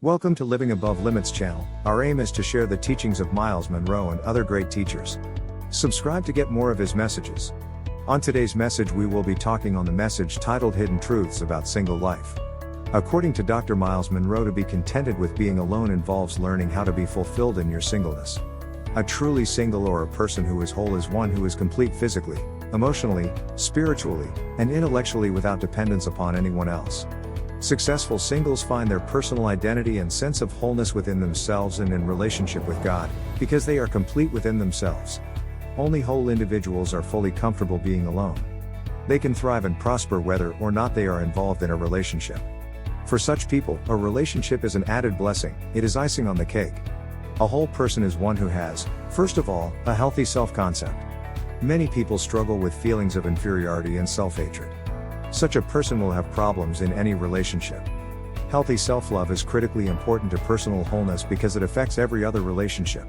Welcome to Living Above Limits channel. Our aim is to share the teachings of Myles Munroe and other great teachers. Subscribe to get more of his messages. On today's message we will be talking on the message titled Hidden Truths About Single Life. According to Dr. Myles Munroe, to be contented with being alone involves learning how to be fulfilled in your singleness. A truly single or a person who is whole is one who is complete physically, emotionally, spiritually, and intellectually without dependence upon anyone else. Successful singles find their personal identity and sense of wholeness within themselves and in relationship with God, because they are complete within themselves. Only whole individuals are fully comfortable being alone. They can thrive and prosper whether or not they are involved in a relationship. For such people, a relationship is an added blessing, it is icing on the cake. A whole person is one who has, first of all, a healthy self-concept. Many people struggle with feelings of inferiority and self-hatred. Such a person will have problems in any relationship. Healthy self-love is critically important to personal wholeness because it affects every other relationship.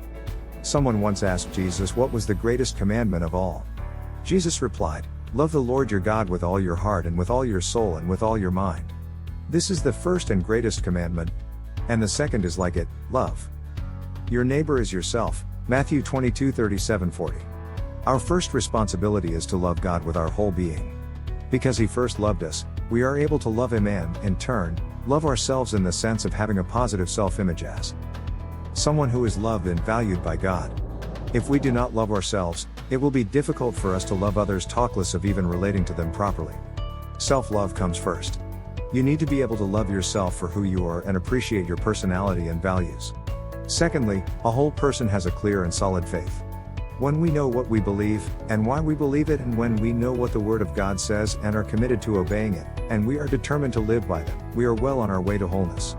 Someone once asked Jesus what was the greatest commandment of all. Jesus replied, "Love the Lord your God with all your heart and with all your soul and with all your mind. This is the first and greatest commandment. And the second is like it, love your neighbor as yourself." Matthew 22:37-40. Our first responsibility is to love God with our whole being. Because He first loved us, we are able to love Him and, in turn, love ourselves in the sense of having a positive self-image as someone who is loved and valued by God. If we do not love ourselves, it will be difficult for us to love others, talkless of even relating to them properly. Self-love comes first. You need to be able to love yourself for who you are and appreciate your personality and values. Secondly, a whole person has a clear and solid faith. When we know what we believe, and why we believe it, and when we know what the Word of God says and are committed to obeying it, and we are determined to live by them, we are well on our way to wholeness.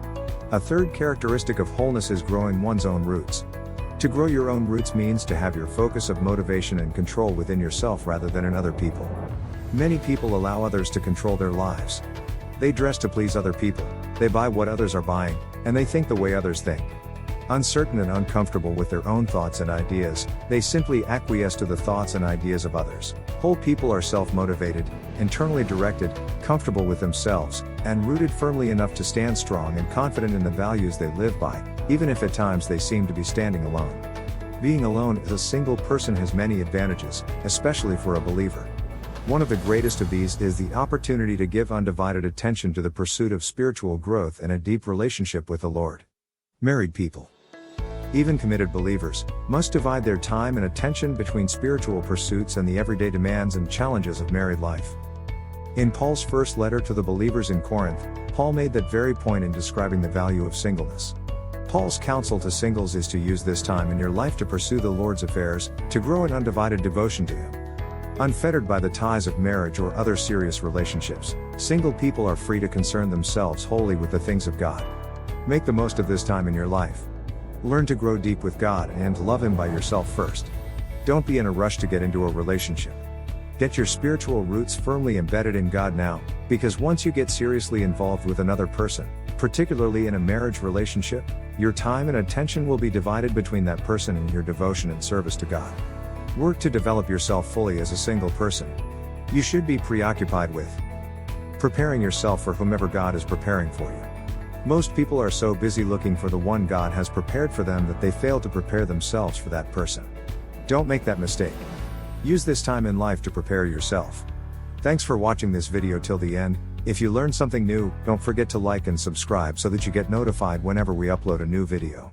A third characteristic of wholeness is growing one's own roots. To grow your own roots means to have your focus of motivation and control within yourself rather than in other people. Many people allow others to control their lives. They dress to please other people, they buy what others are buying, and they think the way others think. Uncertain and uncomfortable with their own thoughts and ideas, they simply acquiesce to the thoughts and ideas of others. Whole people are self-motivated, internally directed, comfortable with themselves, and rooted firmly enough to stand strong and confident in the values they live by, even if at times they seem to be standing alone. Being alone as a single person has many advantages, especially for a believer. One of the greatest of these is the opportunity to give undivided attention to the pursuit of spiritual growth and a deep relationship with the Lord. Married people, even committed believers, must divide their time and attention between spiritual pursuits and the everyday demands and challenges of married life. In Paul's first letter to the believers in Corinth, Paul made that very point in describing the value of singleness. Paul's counsel to singles is to use this time in your life to pursue the Lord's affairs, to grow in undivided devotion to Him. Unfettered by the ties of marriage or other serious relationships, single people are free to concern themselves wholly with the things of God. Make the most of this time in your life. Learn to grow deep with God and love Him by yourself first. Don't be in a rush to get into a relationship. Get your spiritual roots firmly embedded in God now, because once you get seriously involved with another person, particularly in a marriage relationship, your time and attention will be divided between that person and your devotion and service to God. Work to develop yourself fully as a single person. You should be preoccupied with preparing yourself for whomever God is preparing for you. Most people are so busy looking for the one God has prepared for them that they fail to prepare themselves for that person. Don't make that mistake. Use this time in life to prepare yourself. Thanks for watching this video till the end. If you learned something new, don't forget to like and subscribe so that you get notified whenever we upload a new video.